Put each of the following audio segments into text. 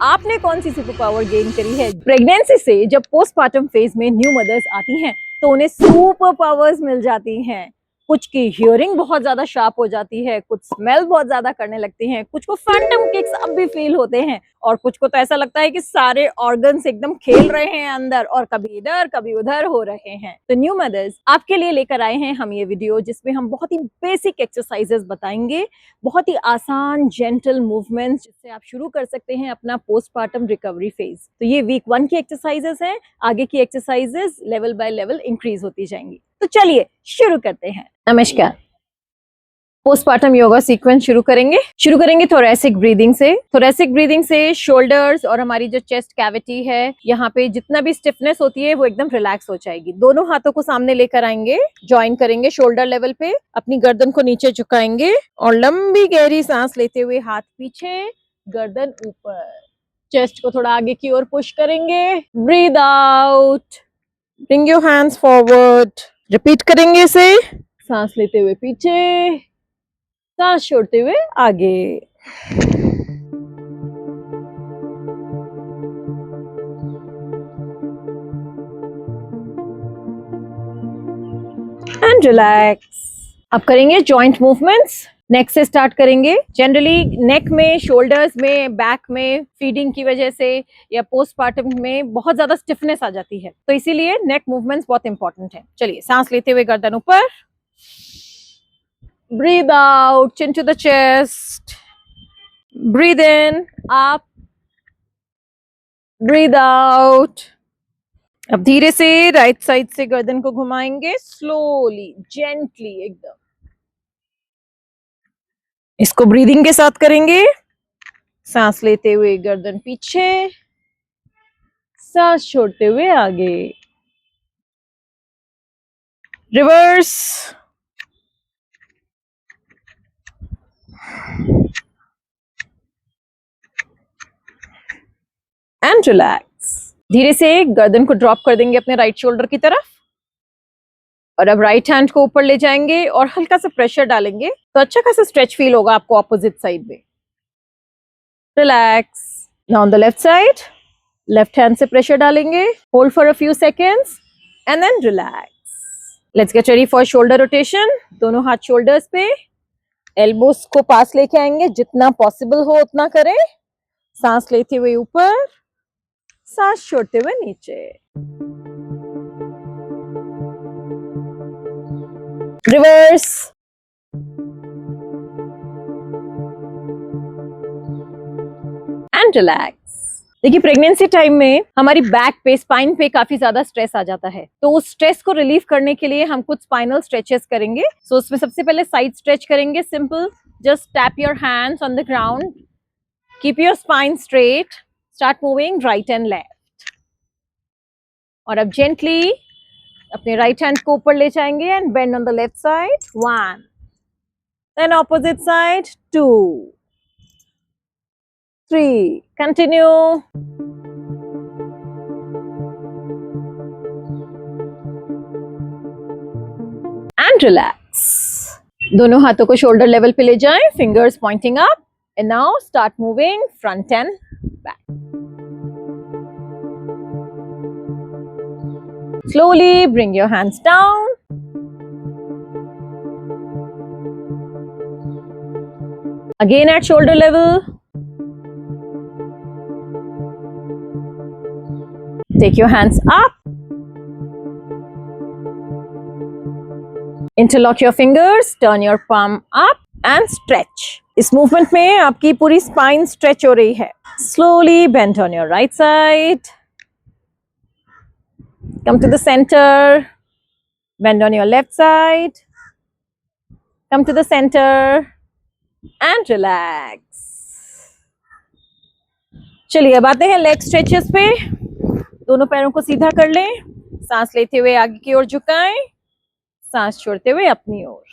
आपने कौन सी super power gain करी है? प्रेगनेंसी से जब पोस्टपार्टम फेज में न्यू मदर्स आती हैं तो उन्हें सुपर पावर्स मिल जाती हैं। कुछ की हियरिंग बहुत ज्यादा शार्प हो जाती है, कुछ स्मेल बहुत ज्यादा करने लगती हैं, कुछ को फैंटम किक्स अब भी फील होते हैं और कुछ को तो ऐसा लगता है कि सारे ऑर्गन्स एकदम खेल रहे हैं अंदर और कभी इधर कभी उधर हो रहे हैं। तो न्यू मदर्स आपके लिए लेकर आए हैं हम ये वीडियो जिसमें हम बहुत ही बेसिक एक्सरसाइजेस बताएंगे, बहुत ही आसान जेंटल मूवमेंट्स जिससे आप शुरू कर सकते हैं अपना पोस्टपार्टम रिकवरी फेज। तो ये वीक 1 की एक्सरसाइजेस हैं, आगे की exercises level by level increase होती जाएंगी। तो चलिए शुरू करते हैं। नमस्कार। पोस्टपार्टम योगा सीक्वेंस शुरू करेंगे थोरैसिक ब्रीदिंग से। थोरैसिक ब्रीदिंग से शोल्डर्स और हमारी जो चेस्ट कैविटी है, यहाँ पे जितना भी स्टिफनेस होती है वो एकदम रिलैक्स हो जाएगी। दोनों हाथों को सामने लेकर आएंगे, ज्वाइन करेंगे शोल्डर लेवल पे, अपनी गर्दन को नीचे झुकाएंगे और लंबी गहरी सांस लेते हुए हाथ पीछे, गर्दन ऊपर, चेस्ट को थोड़ा आगे की ओर पुश करेंगे। Breathe out, bring your hands forward. Repeat करेंगे इसे। सांस लेते हुए पीछे, सांस छोड़ते हुए आगे। And relax. अब करेंगे जॉइंट मूवमेंट्स। नेक से स्टार्ट करेंगे। जनरली नेक में, शोल्डर्स में, बैक में फीडिंग की वजह से या पोस्टपार्टम में बहुत ज्यादा स्टिफनेस आ जाती है, तो इसीलिए नेक मूवमेंट्स बहुत इंपॉर्टेंट है। चलिए, सांस लेते हुए गर्दन ऊपर, breathe out, chin to the chest, breathe in, up, breathe out। अब धीरे से राइट साइड से गर्दन को घुमाएंगे, स्लोली, जेंटली एकदम। इसको ब्रीदिंग के साथ करेंगे। सांस लेते हुए गर्दन पीछे, सांस छोड़ते हुए आगे। रिवर्स। And relax. धीरे से गर्दन को ड्रॉप कर देंगे अपने राइट शोल्डर की तरफ और अब राइट हैंड को ऊपर ले जाएंगे और हल्का सा प्रेशर डालेंगे तो अच्छा खासा स्ट्रेच फील होगा आपको ऑपोजिट साइड में। Relax. Now on the left side, left hand से प्रेशर डालेंगे, hold for a few seconds and then relax. Let's get ready for shoulder rotation. दोनों हाथ शोल्डर्स पे, एल्बोस को पास लेके आएंगे, जितना पॉसिबल हो उतना करें। सांस लेते हुए ऊपर, सांस छोड़ते हुए नीचे। रिवर्स। And relax. देखिए, प्रेगनेंसी टाइम में हमारी बैक पे, स्पाइन पे काफी ज्यादा स्ट्रेस आ जाता है, तो उस स्ट्रेस को रिलीव करने के लिए हम कुछ स्पाइनल स्ट्रेचेस करेंगे। सो उसमें सबसे पहले साइड स्ट्रेच करेंगे। Simple, just tap your hands on the ground, keep your spine straight, start moving right and left. और अब जेंटली अपने राइट हैंड को ऊपर ले जाएंगे and bend on the left side, 1, then opposite side, 2, 3, continue. And relax. दोनों हाथों को शोल्डर लेवल पे ले जाएं, fingers pointing up, and now start moving front and back. Slowly bring your hands down. Again at shoulder level. Take your hands up. Interlock your fingers, turn your palm up and stretch. इस movement में आपकी पूरी spine stretch हो रही है। Slowly bend on your right side. Come to the center. Bend on your left side. Come to the center and relax. चलिए, अब आते हैं लेग स्ट्रेचेस पे। दोनों पैरों को सीधा कर लें, सांस लेते हुए आगे की ओर झुकाएं, सांस छोड़ते हुए अपनी ओर।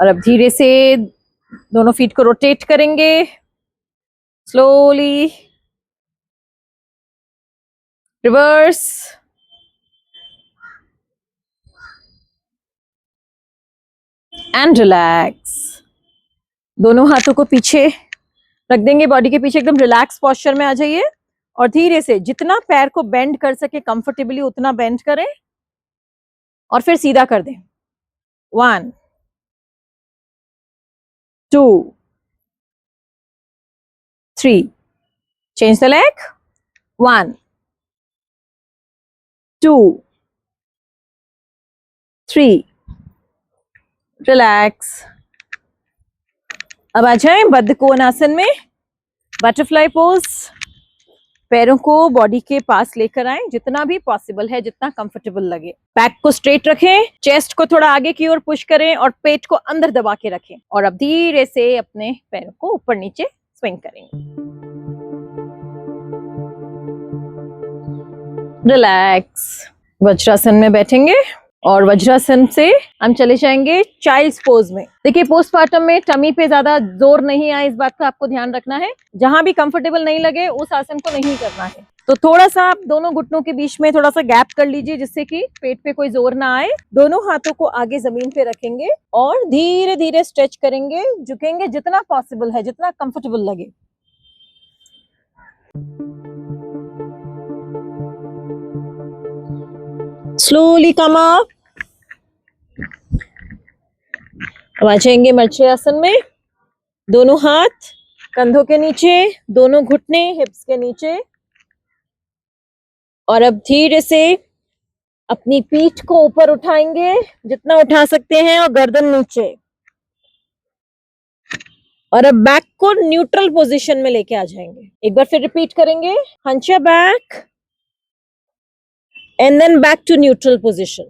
और अब धीरे से दोनों फीट को रोटेट करेंगे, स्लोली। रिवर्स। And relax. दोनों हाथों को पीछे रख देंगे, बॉडी के पीछे, एकदम रिलैक्स पोस्चर में आ जाइए और धीरे से जितना पैर को बेंड कर सके कंफर्टेबली उतना बेंड करें और फिर सीधा कर दें। 1 2 3 चेंज द लेग। 1 2 3 रिलैक्स। अब आ जाए बद्ध कोणासन में, बटरफ्लाई पोज। पैरों को बॉडी के पास लेकर आए जितना भी पॉसिबल है, जितना कंफर्टेबल लगे। बैक को स्ट्रेट रखें, चेस्ट को थोड़ा आगे की ओर पुश करें और पेट को अंदर दबा के रखें और अब धीरे से अपने पैरों को ऊपर नीचे स्विंग करेंगे। रिलैक्स। वज्रासन में बैठेंगे और वज्रासन से हम चले जाएंगे चाइल्ड्स पोज में। देखिए पोस्टमार्टम में टमी पे ज्यादा जोर नहीं आए, इस बात का आपको ध्यान रखना है। जहां भी कंफर्टेबल नहीं लगे उस आसन को नहीं करना है। तो थोड़ा सा आप दोनों घुटनों के बीच में थोड़ा सा गैप कर लीजिए जिससे कि पेट पे कोई जोर ना आए। दोनों हाथों को आगे जमीन पे रखेंगे और धीरे धीरे स्ट्रेच करेंगे, झुकेंगे जितना पॉसिबल है, जितना कंफर्टेबल लगे। Slowly come up. अब आ जाएंगे मत्स्यासन में। दोनों हाथ कंधों के नीचे, दोनों घुटने हिप्स के नीचे और अब धीरे से अपनी पीठ को ऊपर उठाएंगे जितना उठा सकते हैं और गर्दन नीचे। और अब बैक को न्यूट्रल पोजीशन में लेके आ जाएंगे। एक बार फिर रिपीट करेंगे, hunch your back and then back to neutral position।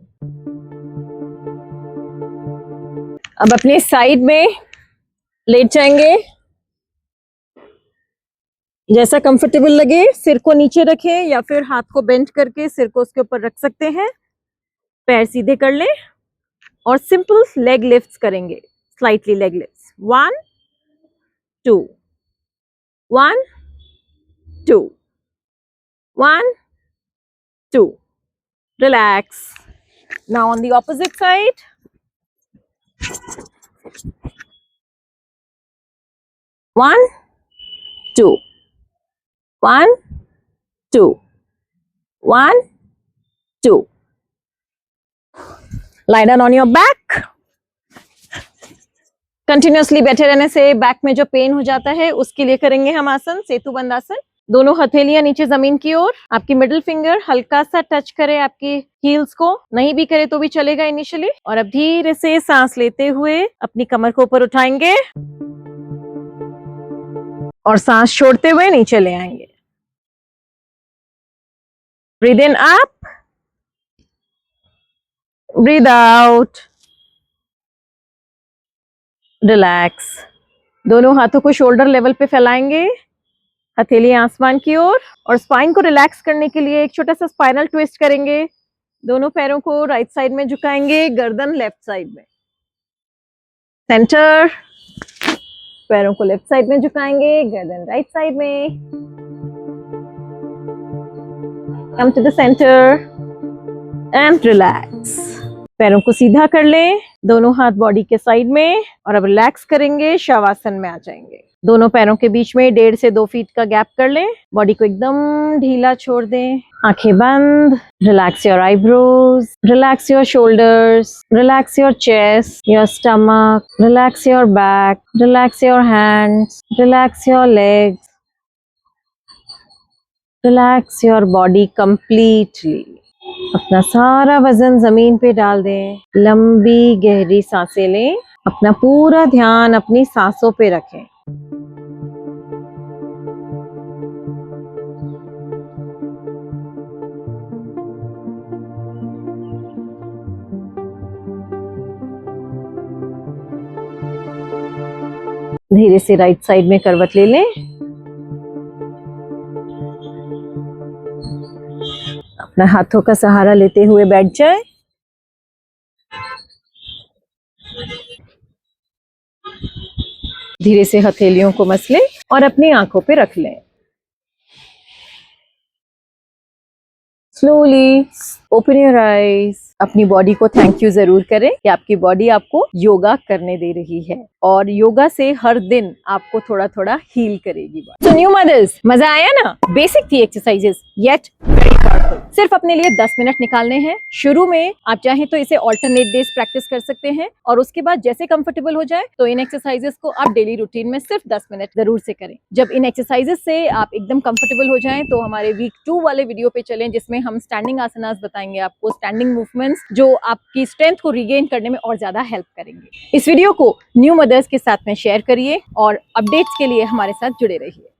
अब अपने साइड में लेट जाएंगे, जैसा कंफर्टेबल लगे। सिर को नीचे रखें या फिर हाथ को बेंड करके सिर को उसके ऊपर रख सकते हैं। पैर सीधे कर लें और सिंपल लेग लिफ्ट्स करेंगे, slightly leg lifts. 1 2 1 2 1 2 Relax. Now on the opposite side. 1 2 1 2 1 2 Lie down on your back. Continuously बैठे रहने से बैक में जो पेन हो जाता है उसके लिए करेंगे हम आसन सेतु बंद आसन। दोनों हथेलियां नीचे जमीन की ओर, आपकी मिडिल फिंगर हल्का सा टच करे आपकी हील्स को, नहीं भी करे तो भी चलेगा इनिशियली। और अब धीरे से सांस लेते हुए अपनी कमर को ऊपर उठाएंगे और सांस छोड़ते हुए नीचे ले आएंगे। Breathe in up, breathe out, relax. दोनों हाथों को शोल्डर लेवल पे फैलाएंगे, हथेली आसमान की ओर और स्पाइन को रिलैक्स करने के लिए एक छोटा सा स्पाइनल ट्विस्ट करेंगे। दोनों पैरों को राइट साइड में झुकाएंगे, गर्दन लेफ्ट साइड में, सेंटर। पैरों को लेफ्ट साइड में झुकाएंगे, गर्दन राइट साइड में। Come to the centre and relax. पैरों को सीधा कर लें, दोनों हाथ बॉडी के साइड में और अब रिलैक्स करेंगे, शवासन में आ जाएंगे। दोनों पैरों के बीच में 1.5 से 2 फीट का गैप कर लें, बॉडी को एकदम ढीला छोड़ दें, आंखें बंद। Relax your eyebrows, relax your shoulders, relax your chest, your stomach, relax your back, relax your hands, relax your legs, relax your body completely. अपना सारा वजन जमीन पे डाल दें, लंबी गहरी सांसें लें, अपना पूरा ध्यान अपनी सांसों पे रखें। धीरे से राइट साइड में करवट ले लें, अपना हाथों का सहारा लेते हुए बैठ जाए। धीरे से हथेलियों को मसलें और अपनी आंखों पे रख लें। Slowly open your eyes. अपनी बॉडी को थैंक यू जरूर करें कि आपकी बॉडी आपको योगा करने दे रही है और योगा से हर दिन आपको थोड़ा थोड़ा हील करेगी। सो न्यू मदर्स, मजा आया ना? बेसिक थी एक्सरसाइजेस येट वेरी पावरफुल। सिर्फ अपने लिए 10 मिनट निकालने हैं। शुरू में आप चाहें तो इसे ऑल्टरनेट डेज प्रैक्टिस कर सकते हैं और उसके बाद जैसे कंफर्टेबल हो जाए तो इन एक्सरसाइजेस को आप डेली रूटीन में सिर्फ 10 मिनट जरूर से करें। जब इन एक्सरसाइजेस से आप एकदम कंफर्टेबल हो जाएं तो हमारे वीक 2 वाले वीडियो पे चलें जिसमें हम स्टैंडिंग आसनास बताएंगे आपको, स्टैंडिंग मूवमेंट्स जो आपकी स्ट्रेंथ को रिगेन करने में और ज्यादा हेल्प करेंगे। इस वीडियो को न्यू मदर्स के साथ में शेयर करिए और अपडेट्स के लिए हमारे साथ जुड़े रहिए।